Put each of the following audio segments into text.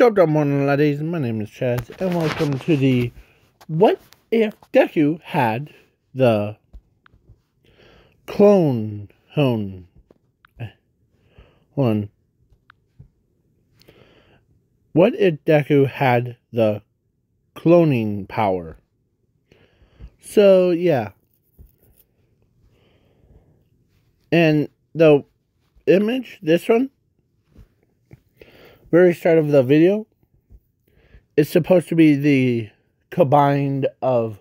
Top down morning, ladies. My name is Chaz, and welcome to the What If Deku Had the Clone Hone one. What if Deku had the cloning power? So, yeah. And the image, this one, very start of the video, it's supposed to be the combined of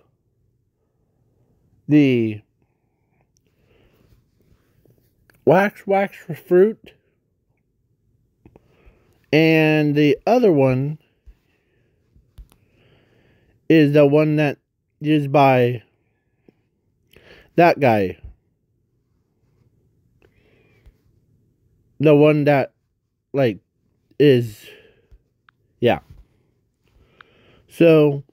the wax fruit and the other one is the one that used by that guy. The one that, like, is, yeah. So,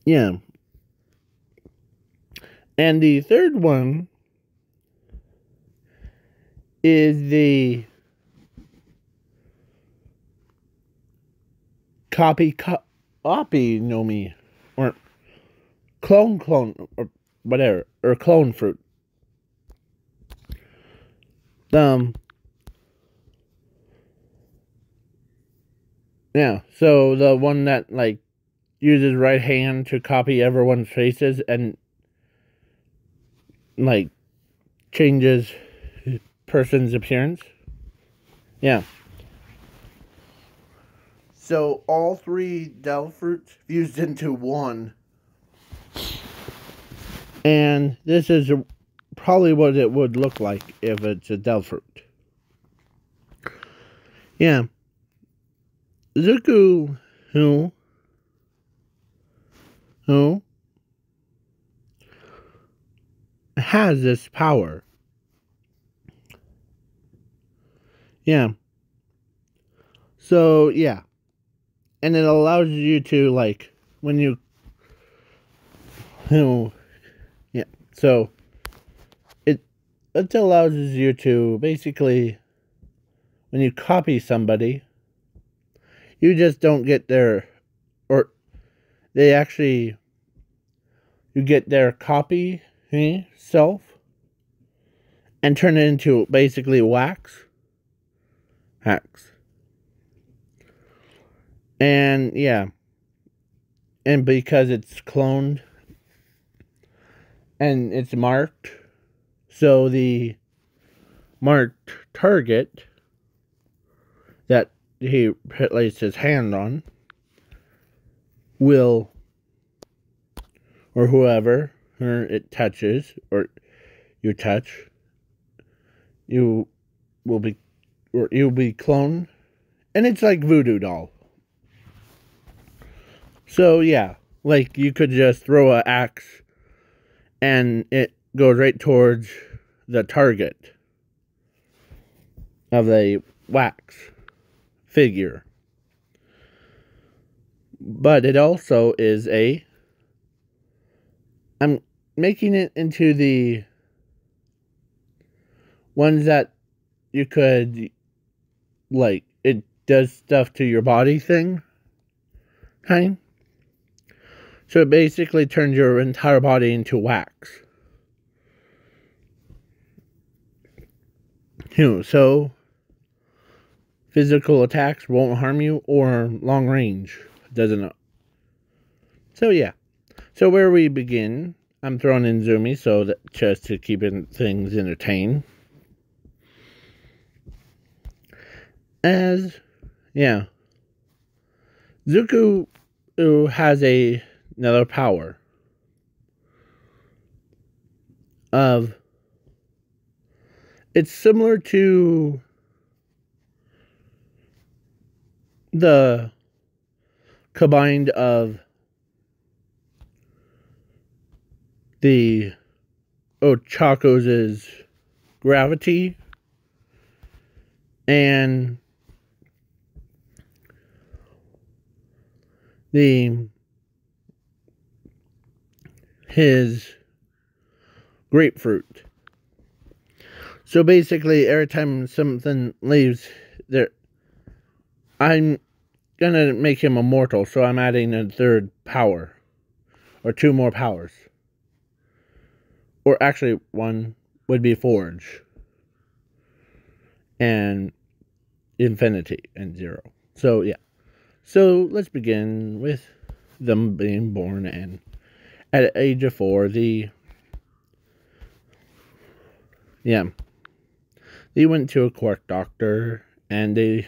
yeah. And the third one is the copy nomi, or clone, or whatever, or clone fruit. Yeah, so the one that, like, uses right hand to copy everyone's faces and, like, changes person's appearance. Yeah. So all three Del fruits fused into one. And this is probably what it would look like if it's a Del fruit. Yeah. Zuko, who has this power. Yeah. So, yeah. And it allows you to, like, when you, yeah. So, it allows you to, basically, when you copy somebody, you just don't get their, or they actually, you get their copy self and turn it into basically wax. And yeah. And because it's cloned and it's marked, so the marked target that he placed his hand on will, or whoever it touches, or you touch, you will be, or you'll be cloned. And it's like voodoo doll. So yeah, like you could just throw an axe and it goes right towards the target of a wax figure. But it also is I'm making it into the ones that you could, like, it does stuff to your body thing. Kind. So it basically turns your entire body into wax. So physical attacks won't harm you, or long range doesn't. So yeah. So where we begin, I'm throwing in Zoomy so that just to keep things entertained. Yeah. Zuko has another power of, it's similar to the combined of the Ochakos' gravity and his grapefruit. So basically, every time something leaves, there, I'm gonna make him immortal. So I'm adding a third power, or two more powers, or actually one would be Forge and Infinity and Zero. So yeah. So let's begin with them being born, and at the age of 4, they went to a quirk doctor, and the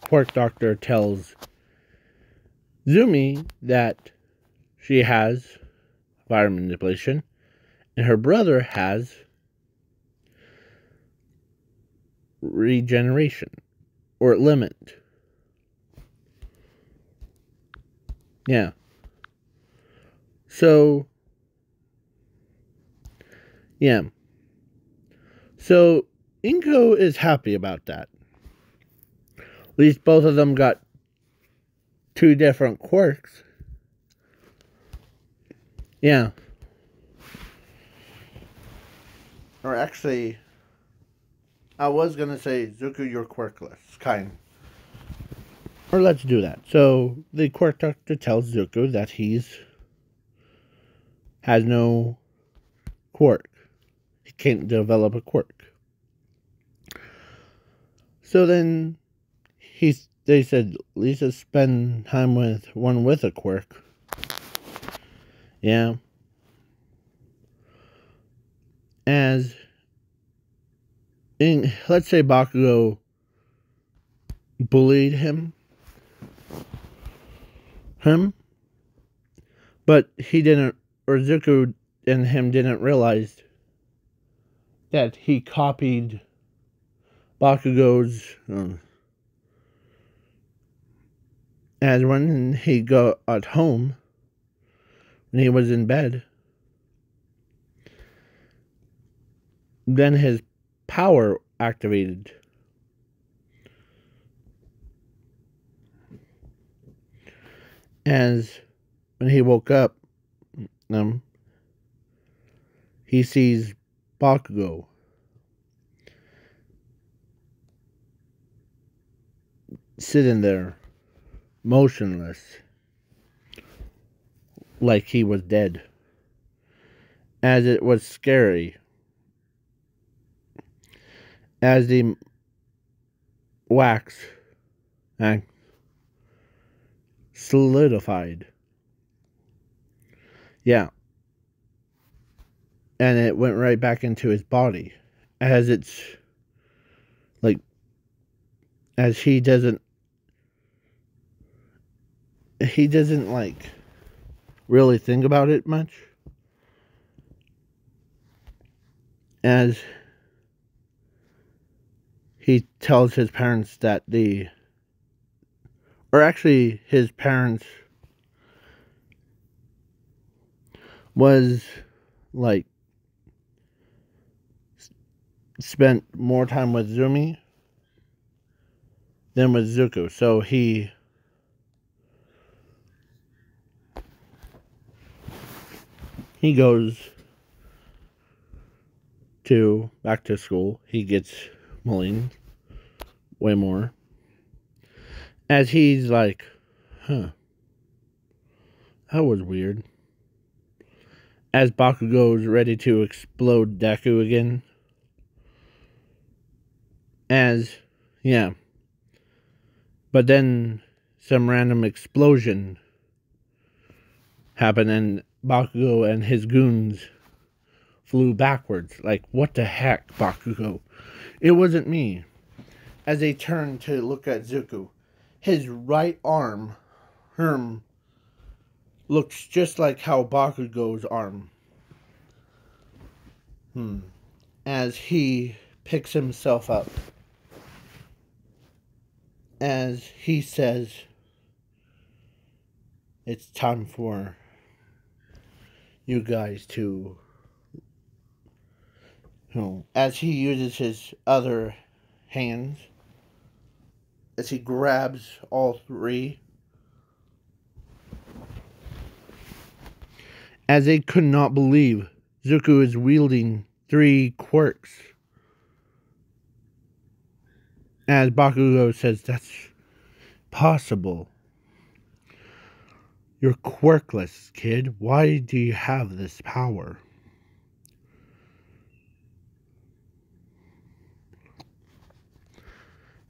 quirk doctor tells Zumi that she has fire manipulation, and her brother has regeneration, or limit. Yeah. So, yeah. So, Inko is happy about that. At least both of them got 2 different quirks. Yeah. Or actually, I was gonna say, Zuko, you're quirkless. Kind. Or let's do that. So, the quirk doctor tells Zuko that has no quirk. He can't develop a quirk. So then, they said, Lisa, spend time with one with a quirk. Yeah. Let's say Bakugo bullied him, but he didn't, or Zuko and him didn't realize that he copied Bakugo's, as when he got at home, when he was in bed, then his power activated. As when he woke up, he sees Bakugo sitting there, motionless, like he was dead. As it was scary, as the wax solidified. Yeah. And it went right back into his body. As it's like, as he doesn't like really think about it much. As he tells his parents that his parents was like spent more time with Zumi than with Zuko. So he goes back to school. He gets bullied way more. As he's like, that was weird. As Bakugo's ready to explode Deku again. But then some random explosion happened, and Bakugo and his goons flew backwards. Like, what the heck, Bakugo? It wasn't me. As they turned to look at Zuko, his right arm, looks just like how Bakugo's arm. As he picks himself up. As he says, it's time for you guys to, as he uses his other hands, as he grabs all 3, as they could not believe Zuko is wielding 3 quirks As Bakugo says, that's possible. You're quirkless, kid. Why do you have this power?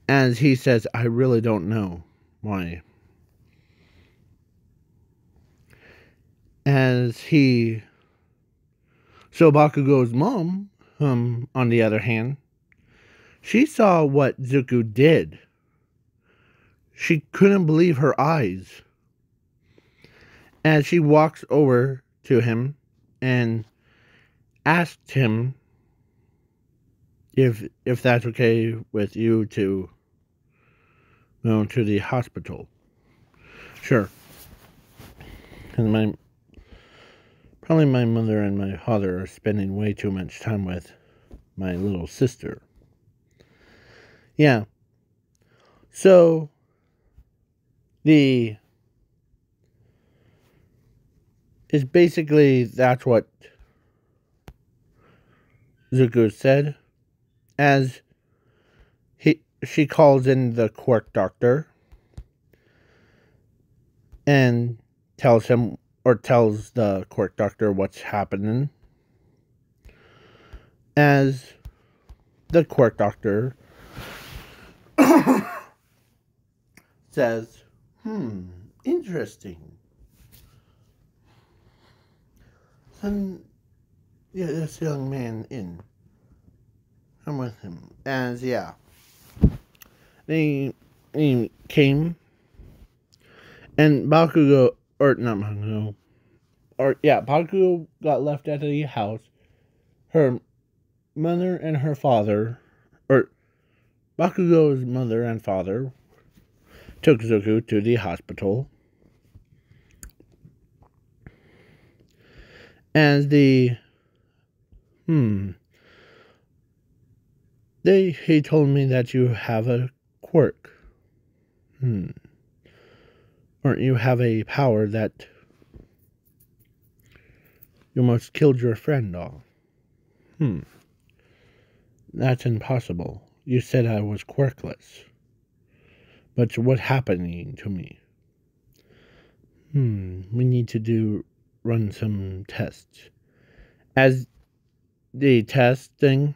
As he says, I really don't know why. So Bakugo's mom, on the other hand, she saw what Zuko did. She couldn't believe her eyes. As she walks over to him and asked him if that's okay with you to go to the hospital. Sure. Because probably my mother and my father are spending way too much time with my little sister. Yeah. So, it's basically, that's what Zuko said. As she calls in the quirk doctor and tells the quirk doctor what's happening. As the quirk doctor says, interesting. Send this young man in. I'm with him. As, yeah. They came, and Bakugo got left at the house. Her mother and her father, or Bakugo's mother and father, took Zuko to the hospital. As he told me that you have a quirk. Or you have a power that you almost killed your friend off. That's impossible. You said I was quirkless. But what's happening to me? We need to run some tests. As the test thing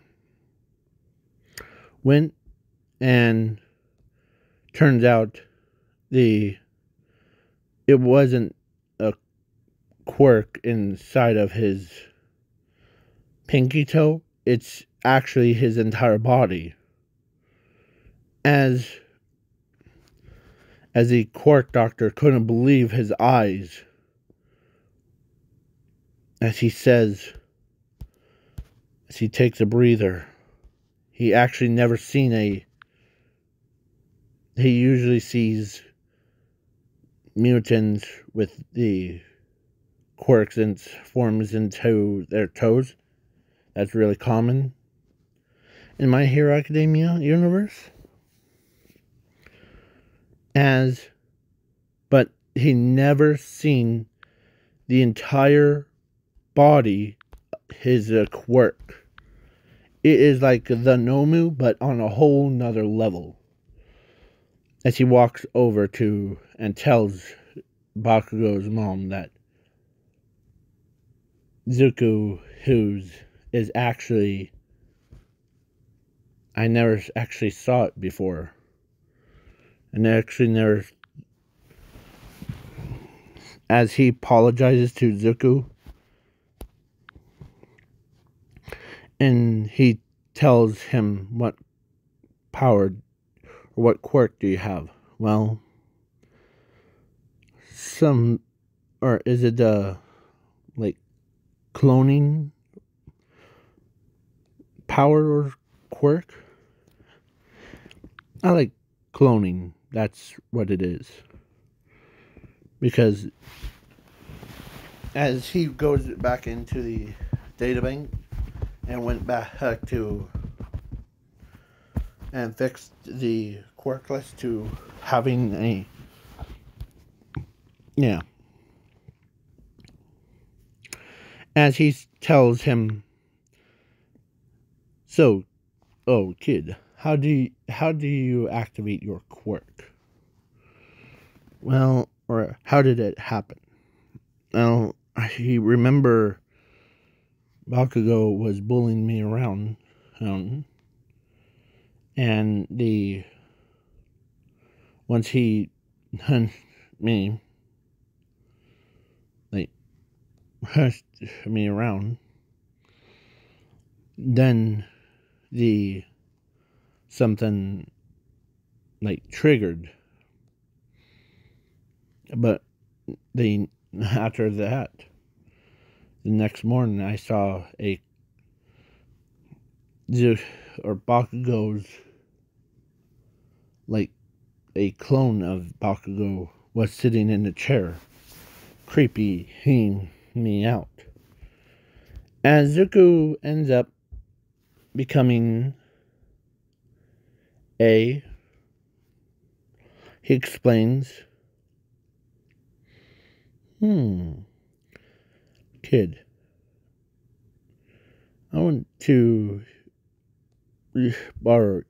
went, and turns out it wasn't a quirk inside of his pinky toe. It's actually his entire body. As the quirk doctor couldn't believe his eyes, as he says, as he takes a breather, he actually never seen he usually sees mutants with the quirks and forms into their toes. That's really common in My Hero Academia universe. But he never seen the entire body, his quirk. It is like the Nomu, but on a whole nother level. As he walks over to and tells Bakugo's mom that Zuko, is actually, I never actually saw it before. And actually never, as he apologizes to Zuko, and he tells him what power, or what quirk do you have? Well, or is it like cloning power or quirk? I like cloning. That's what it is. Because as he goes back into the databank and went back to and fixed the quirk list to having as he tells him, so, oh kid, how do you activate your quirk? Well, or how did it happen? Well, I remember Bakugo was bullying me around, and once he hunched me, like hushed me around, then the something like triggered. But after that, the next morning I saw Bakugo's, like a clone of Bakugo was sitting in the chair, creeping me out. As Zuko ends up becoming he explains, kid, I want to borrow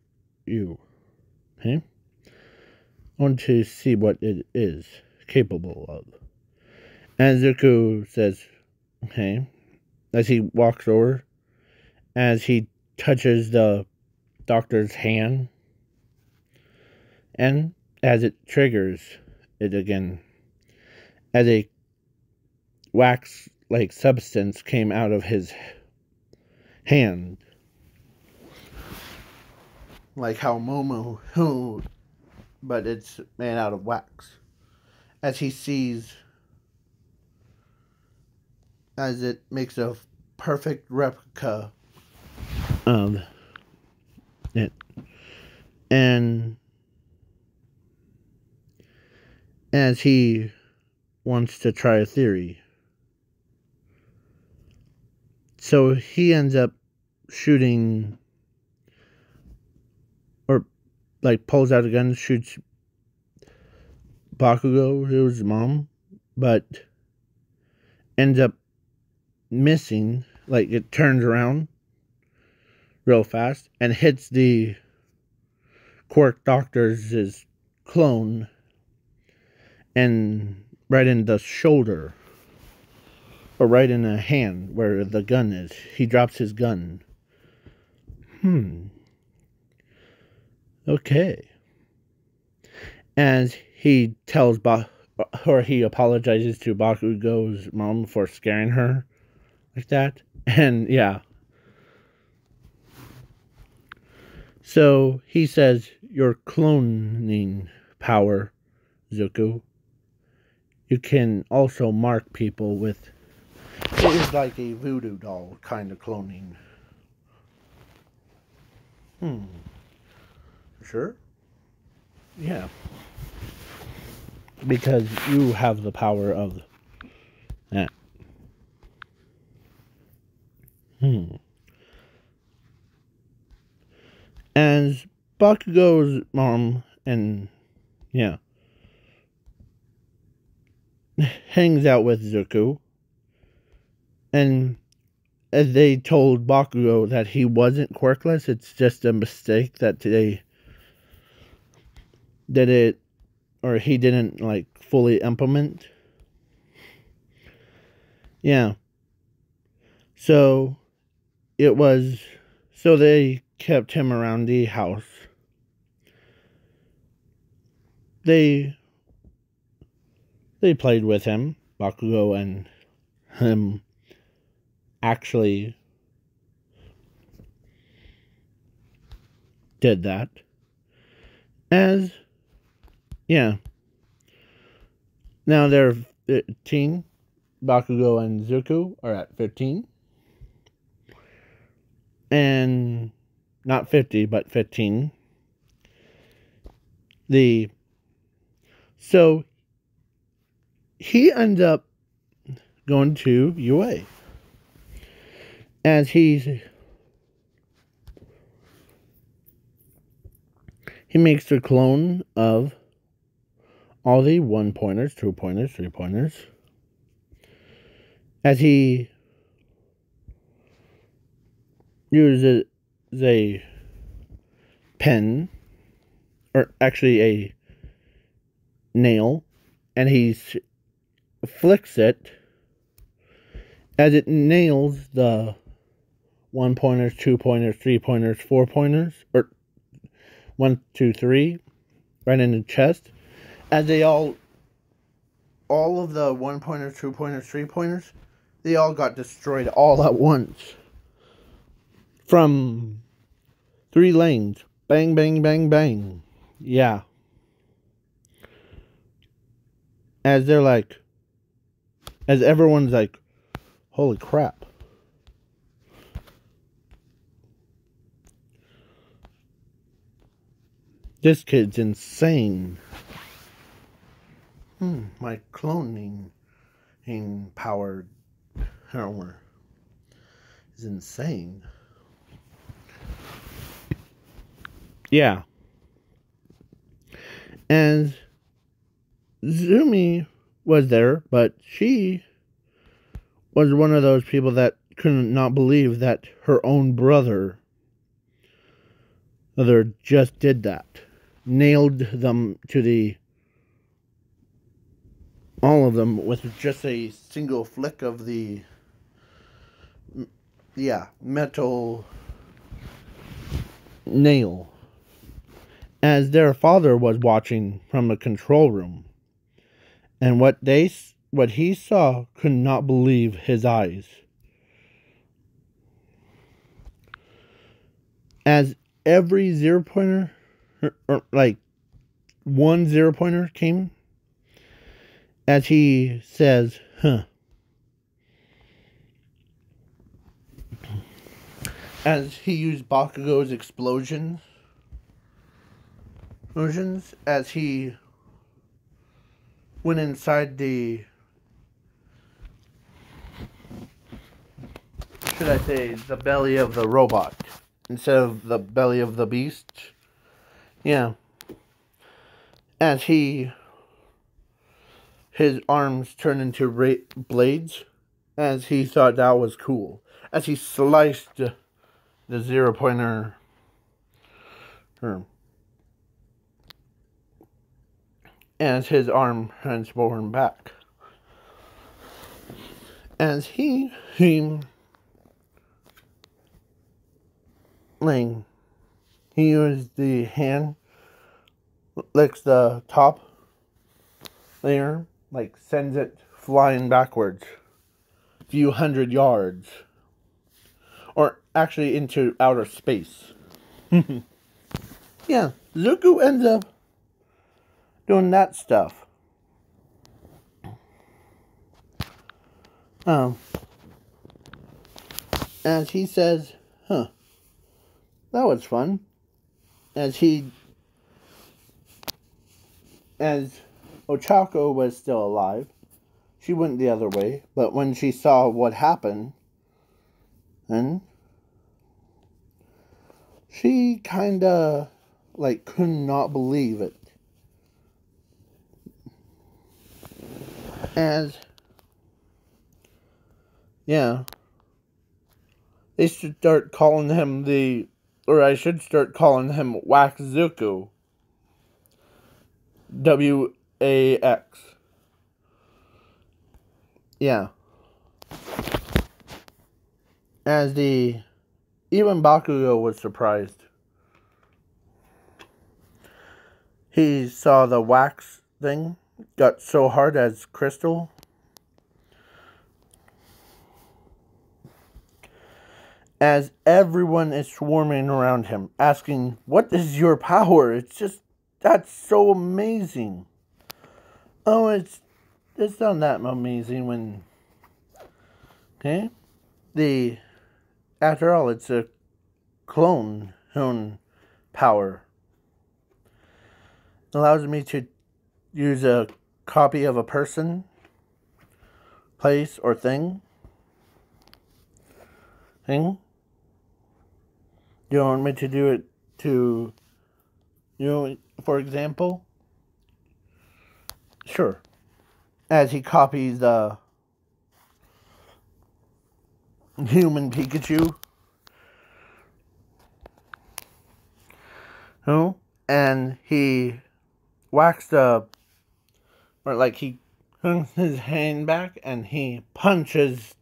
you, okay? I want to see what it is capable of. And Zuko says, okay, as he walks over, as he touches the doctor's hand, and as it triggers it again, as a wax-like substance came out of his hand, like how Momo, but it's made out of wax. As he sees, as it makes a perfect replica of it, and as he wants to try a theory. So he ends up shooting, or like pulls out a gun, shoots Bakugo, his mom, but ends up missing. Like it turns around real fast and hits the Quirk Doctor's clone, and right in the shoulder, or right in the hand where the gun is. He drops his gun. Okay. As he tells he apologizes to Bakugo's mom for scaring her like that. And yeah. So he says, your cloning power, Zuko, you can also mark people with, it is like a voodoo doll kind of cloning. Sure? Yeah. Because you have the power of that. As Bakugo's mom and hangs out with Zuko, and as they told Bakugo that he wasn't quirkless, it's just a mistake that they did it, or he didn't like fully implement. Yeah. So they kept him around the house. They played with him, Bakugo and him actually did that. Now they're 15. Bakugo and Zuko are at 15. And not 50, but 15. So he ends up going to UA. As he makes a clone of all the 1-pointers, 2-pointers, 3-pointers. As he uses a pen, or actually a nail, and he flicks it as it nails the 1-pointers, 2-pointers, 3-pointers, 4-pointers, or 1, 2, 3, right in the chest. As they all of the 1-pointers, 2-pointers, 3-pointers, they all got destroyed all at once. From 3 lanes. Bang, bang, bang, bang. Yeah. As everyone's like, holy crap. This kid's insane. My cloning powered armor is insane. Yeah. And Zumi was there, but she was one of those people that could not believe that her own brother just did that. Nailed them to all of them with just a single flick of the metal nail, as their father was watching from the control room, and what he saw could not believe his eyes. As every 0-pointer, or like 1 0-pointer came, as he says, as he used Bakugo's explosions, as he went inside the, should I say, the belly of the robot, instead of the belly of the beast. Yeah. As his arms turned into blades, as he thought that was cool. As he sliced the 0-pointer, as his arm transformed back. As he used the hand, licks the top layer, like sends it flying backwards a few hundred yards, or actually into outer space. Yeah, Zuko ends up doing that stuff. As he says, that was fun. As Ochako was still alive, she went the other way, but when she saw what happened, then she kinda could not believe it. As they should start calling him I should start calling him Wax Zuko. WAX. Yeah. As even Bakugo was surprised. He saw the wax thing got so hard as crystal. As everyone is swarming around him, asking, "What is your power?" That's so amazing. Oh, it's not that amazing when, after all, it's a clone power. It allows me to use a copy of a person, place, or thing. You want me to do it to, for example? Sure. As he copies the human Pikachu. who? And he whacks the, or like he turns his hand back and he punches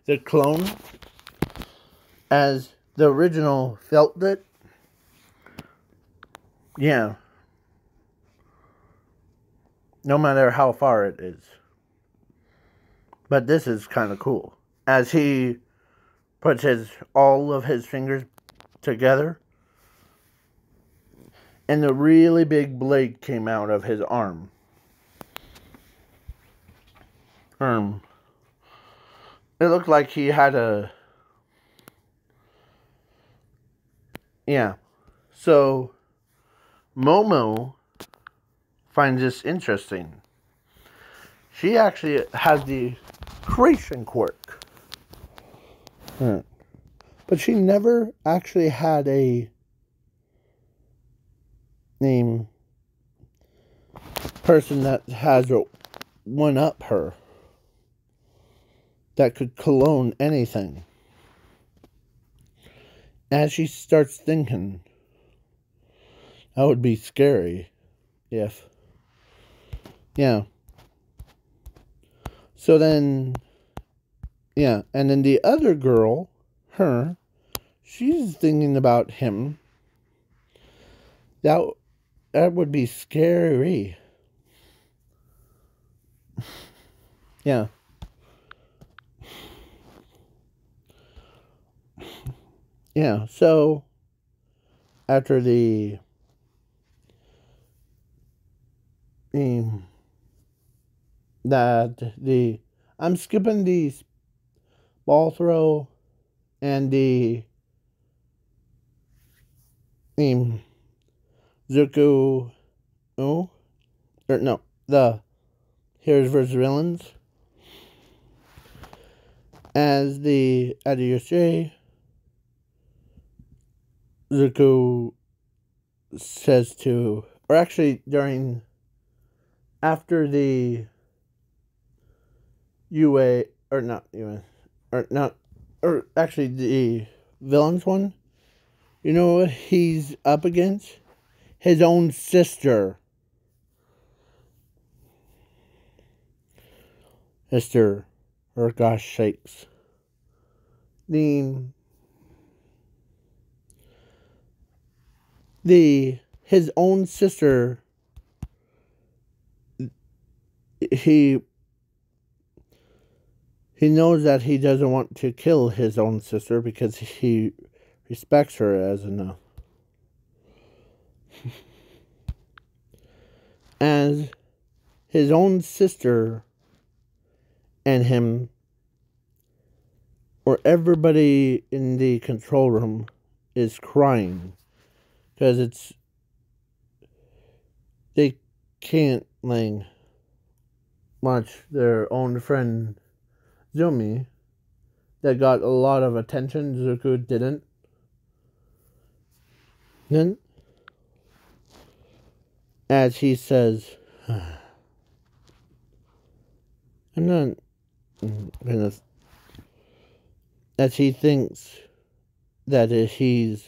the clone as the original felt it. Yeah. No matter how far it is. But this is kind of cool. As he puts all of his fingers together, and a really big blade came out of his arm. It looked like he had a... Yeah. So, Momo finds this interesting. She actually has the creation quirk. But she never actually had a name person that has a one-up her. That could clone anything. As she starts thinking, that would be scary if... Yeah. So then... Yeah, and then the other girl, her, she's thinking about him. That would be scary. Yeah. Yeah, so after I'm skipping the ball throw and the Zuko, oh, or no, the Heroes vs. Villains. As the Adioshe, Zuko says to, or actually after the UA, or not UA, or not, or actually the villains one, you know what he's up against? His own sister. Or gosh sakes. His own sister, he knows that he doesn't want to kill his own sister because he respects her as enough. As his own sister and him, or everybody in the control room, is crying because they can't watch their own friend Zumi that got a lot of attention. Zuko didn't. Then, as he says, I'm not gonna. As he thinks that he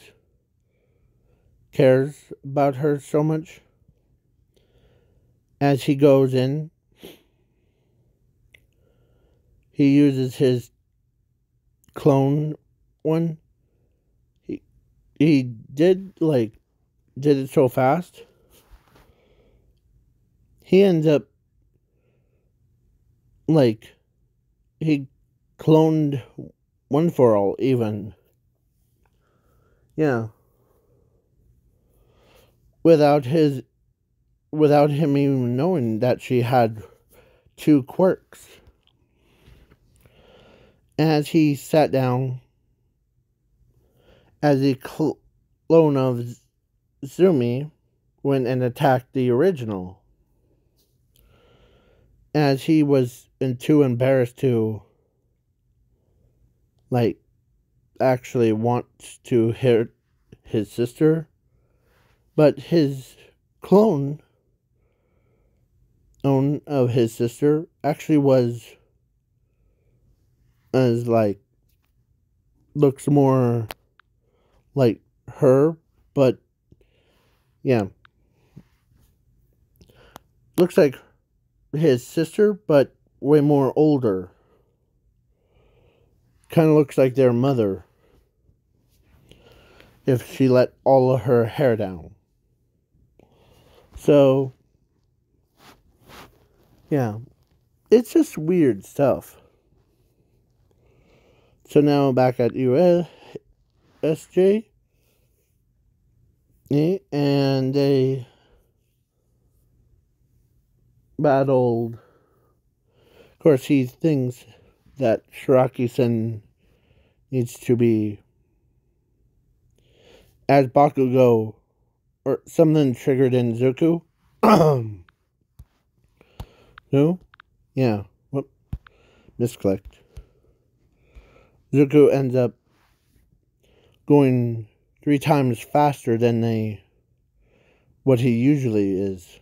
cares about her so much, as he goes in, he uses his clone one. He did it so fast. He ends up he cloned One for All even. Yeah. Without him even knowing that she had 2 quirks. As he sat down as a clone of Zumi went and attacked the original. As he was too embarrassed to actually want to hurt his sister, but his clone of his sister actually was looks more like her, but Yeah. Looks like his sister, but way more older. Kind of looks like their mother if she let all of her hair down. So, yeah. It's just weird stuff. So now back at USJ. And they battled. Of course, he thinks that Shiraki-sen needs to be, as Bakugo, or something triggered in Zuko. No? Yeah. Whoop. Misclicked. Zuko ends up going 3 times faster than what he usually is.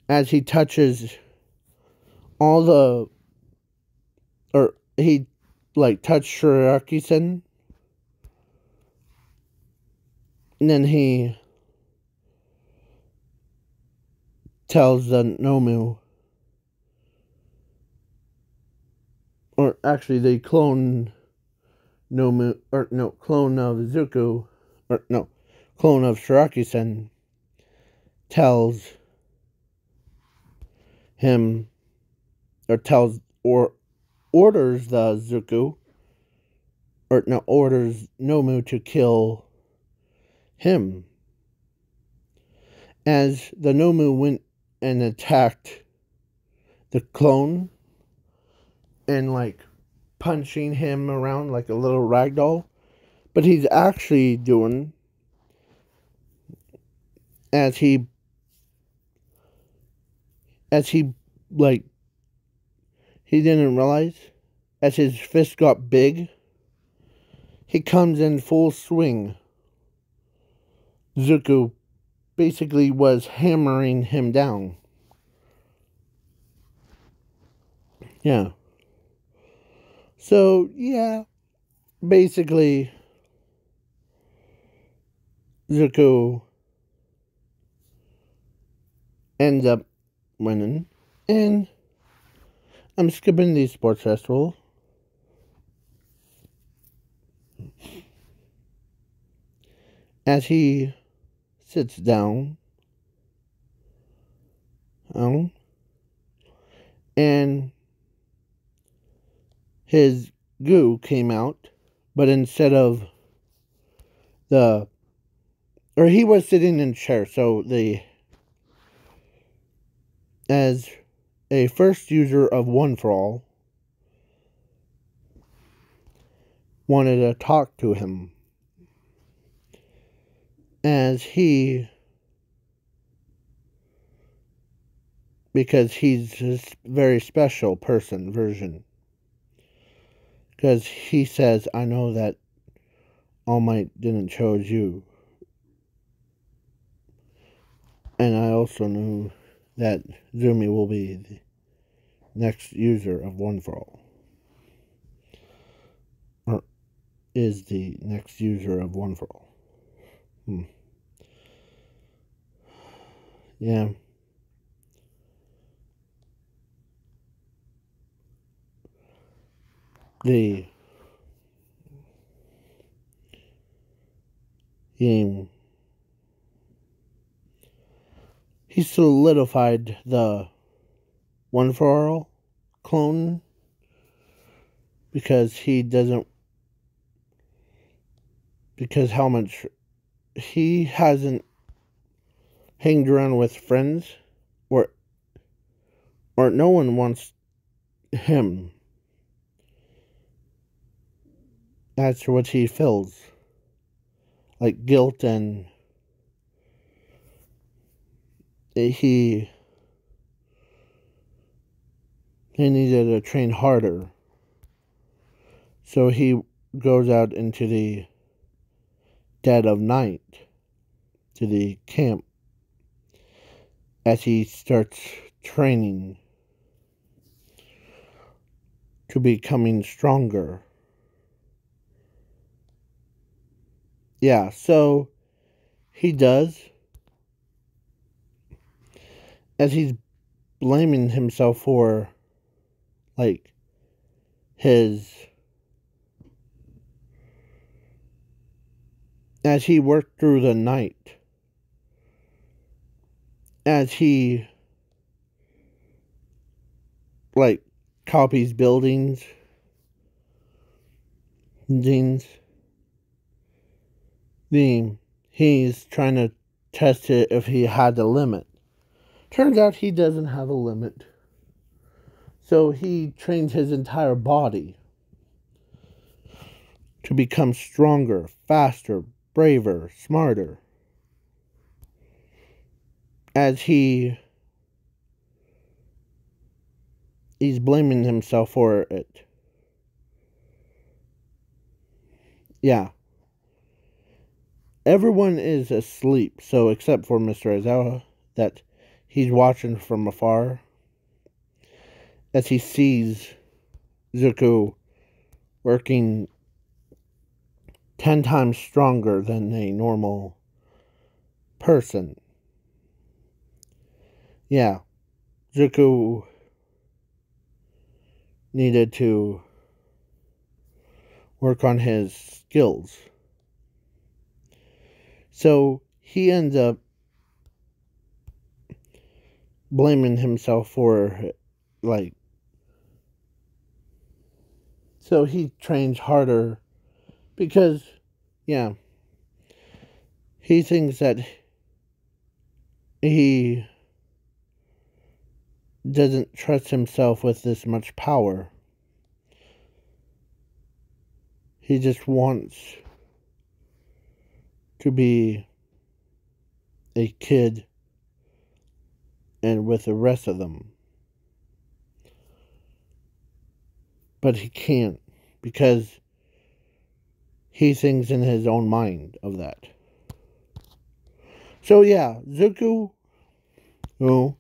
As he touches all the, or he touched Shiraki-sen, and then he tells the Nomu, or actually they clone Nomu, or no, clone of Zuko, or no, clone of Shiraki-sen tells him, or orders the Zuko, or no, orders Nomu to kill him. As the Nomu went and attacked the clone and punching him around like a little ragdoll, but he's actually doing, as he he didn't realize, as his fist got big, he comes in full swing. Zuko basically was hammering him down. Yeah. So, yeah, basically, Zuko ends up winning. And I'm skipping the sports festival. As he sits down, and his goo came out, but instead of he was sitting in a chair, so as a first user of One for All, wanted to talk to him, because he's a very special version. Because he says, I know that All Might didn't choose you. And I also knew that Zumi will be the next user of One for All. Or is the next user of One for All. Yeah. He solidified the One for All clone because how much he hasn't hanged around with friends, or no one wants him. That's what he feels. Like guilt, and he needed to train harder. So he goes out into the dead of night to the camp as he starts training to becoming stronger. Yeah, so he does, as he's blaming himself for, like, his, as he worked through the night, as he, like, copies buildings, things, he's trying to test it if he had the limit. Turns out he doesn't have a limit. So he trains his entire body to become stronger, faster, braver, smarter. As he's blaming himself for it. Yeah. Everyone is asleep, so except for Mr. Aizawa, that he's watching from afar as he sees Zuko working 10 times stronger than a normal person. Yeah, Zuko needed to work on his skills. So he ends up blaming himself for, like, so he trains harder because, yeah, he thinks that he doesn't trust himself with this much power. He just wants to be a kid and with the rest of them. But he can't because he thinks in his own mind of that. So yeah, Zuko, who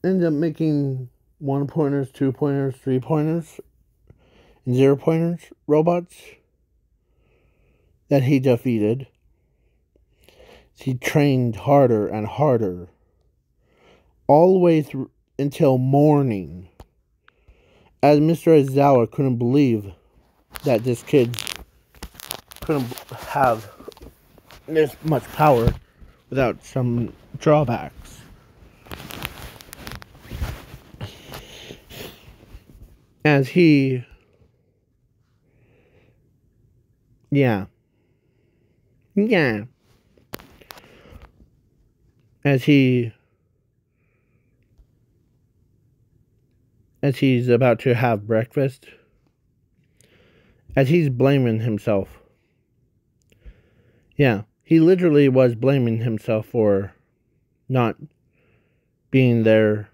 ends up making 1-pointers, 2-pointers, 3-pointers, and 0-pointers robots that he defeated. He trained harder and harder all the way through until morning. As Mr. Aizawa couldn't believe that this kid couldn't have this much power without some drawbacks. As he, yeah, as he's about to have breakfast, as he's blaming himself. Yeah, he literally was blaming himself for not being there.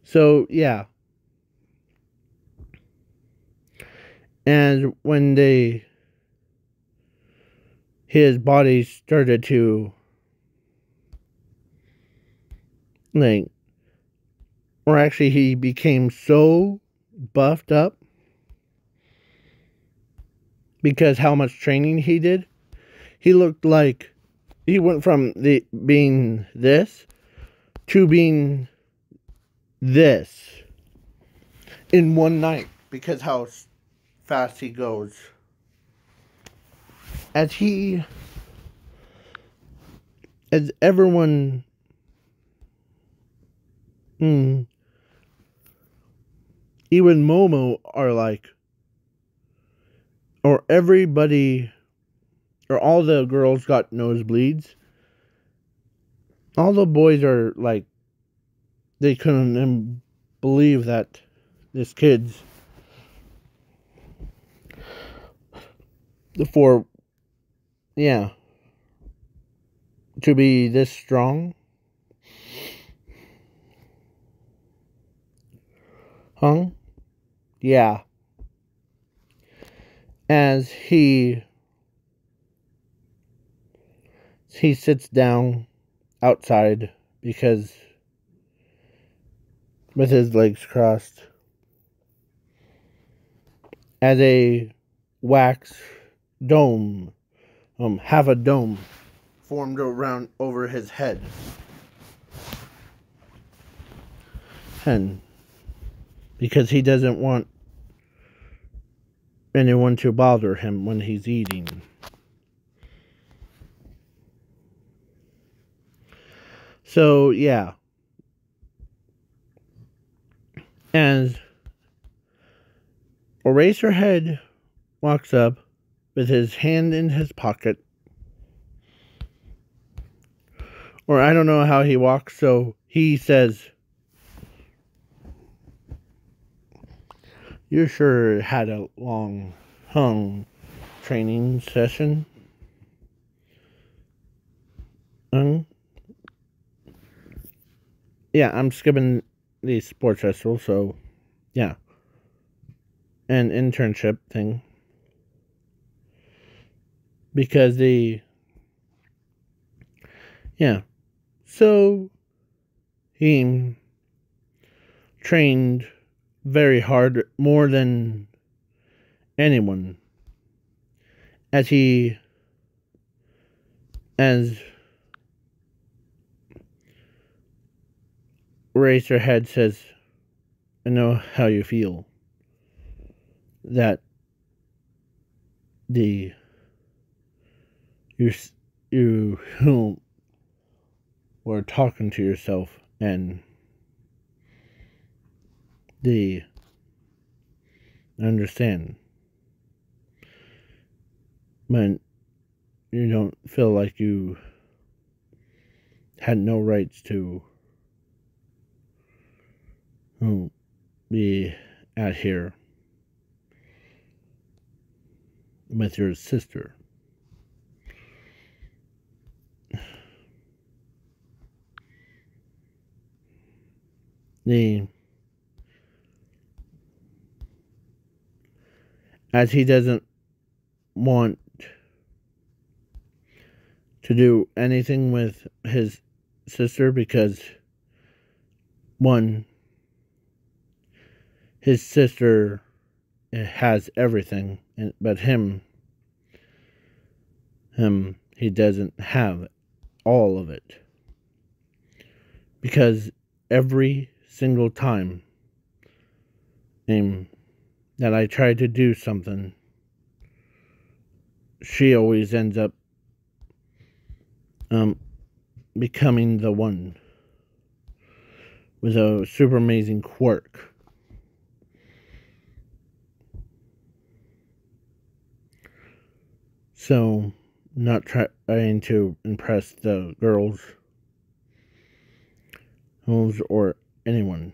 So, yeah. And when his body started to, like, or actually he became so buffed up because how much training he did. He looked like he went from being this to being this in one night because how fast he goes. As everyone, even Momo are like, or everybody, or all the girls got nosebleeds. All the boys are like, they couldn't believe that this kid's to be this strong. Huh? Yeah. As he sits down outside because with his legs crossed, as a wax dome, half a dome, formed around over his head. And because he doesn't want anyone to bother him when he's eating. So, yeah. And Eraserhead walks up with his hand in his pocket. Or I don't know how he walks, so he says, "You sure had a long, training session." Yeah, I'm skipping the sports festival, so yeah. An internship thing. Because yeah. So he trained very hard, more than anyone. As Eraserhead says, "I know how you feel. That you were talking to yourself, and I understand, but you don't feel like you had no rights to be out here with your sister." As he doesn't want to do anything with his sister, because one, his sister has everything, but he doesn't have all of it, because every single time that I try to do something, she always ends up becoming the one with a super amazing quirk. So, not trying to impress the girls or anyone.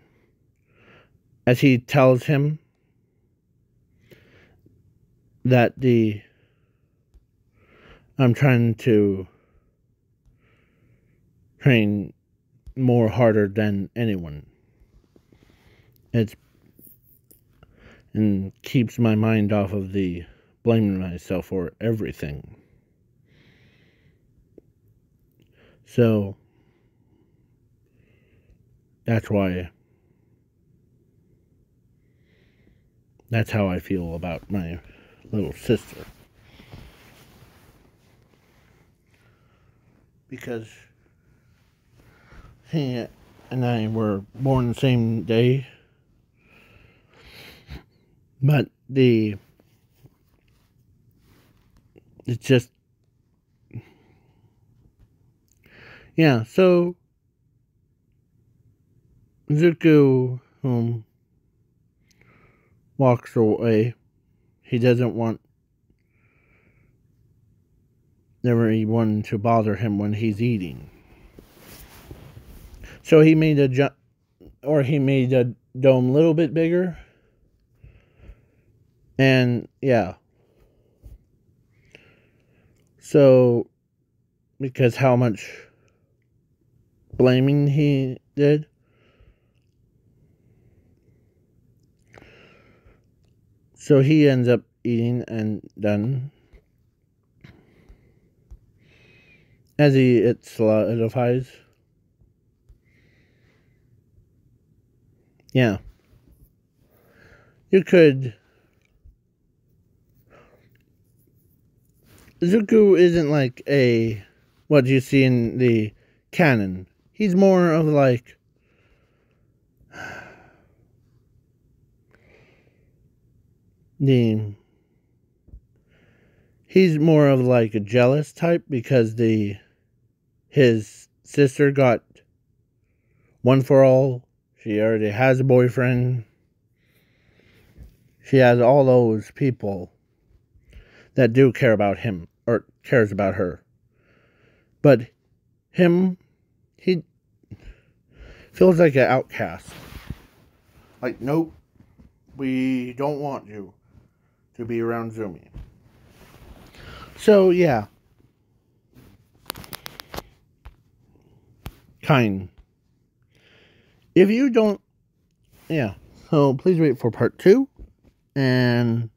As he tells him that I'm trying to train more harder than anyone. And keeps my mind off of the blaming myself for everything. So that's how I feel about my little sister. Because he and I were born the same day, but it's just, yeah. So Zuko walks away. He doesn't want everyone to bother him when he's eating. So he made a dome a little bit bigger. And yeah. So, because how much blaming he did. So he ends up eating and done. As it solidifies. Yeah. You could... Zuko isn't like a... what you see in the canon. He's more of like... He's more of like a jealous type because his sister got one for all. She already has a boyfriend. She has all those people that do care about him or cares about her. But him, he feels like an outcast. Like, nope, we don't want you to be around Zumi. So, yeah. Kind. If you don't... yeah. So, please wait for part 2. And